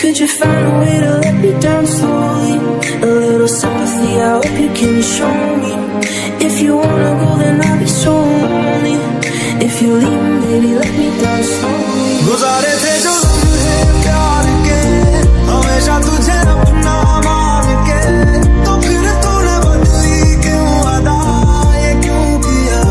Could you find a way to let me down slowly? A little sympathy, I hope you can show me. If you wanna go, then I'll be so lonely. If you leave me, baby, let me down slowly. गुजारे थे जो लम्हे प्यार के, हमेशा तुझे अपना मान के, तो फिर तूने बदली क्यों अदा, ये क्यों किया?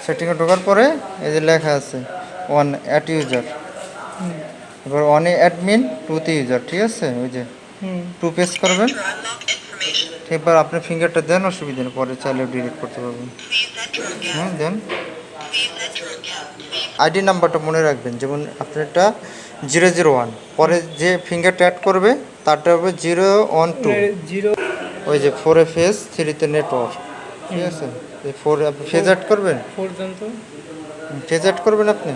সেটিংয়ে ঢোকার পরে এই যে লেখা আছে ওয়ান অ্যাট ইউজার, এবার ওয়ানে অ্যাডমিন টুতে ইউজার, ঠিক আছে? ওই যে টু পেজ করবেন, এবার আপনি ফিঙ্গারটা দেন, অসুবিধা নেই, পরে চাইলে ডিলিট করতে পারবেন। দেন আইডি নাম্বারটা মনে রাখবেন, যেমন আপনারটা 001, পরে যে ফিঙ্গারটা অ্যাড করবে তারটা হবে 012, ওই যে 4 ফেজ 3 নেটওয়ার্ক, ঠিক আছে? এই 4 আপনি ফেজ অ্যাড করবেন, ফেজ অ্যাড করবেন আপনি।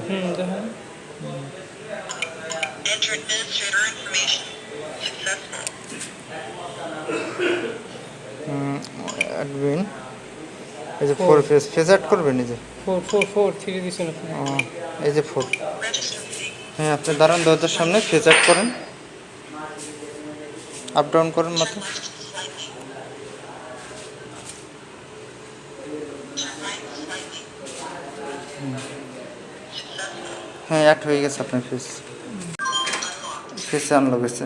অ্যাডমিন এই যে 4 ফেজ অ্যাড করবেন, এই যে 4 দিছেন আপনি, এই যে 4। হ্যাঁ, আপনি দাঁড়ান দরজার সামনে, ফেজ অ্যাড করেন, আপ ডাউন করেন মাত্র। হ্যাঁ, অ্যাড হয়ে গেছে আপনার ফেস আনলক হয়েছে।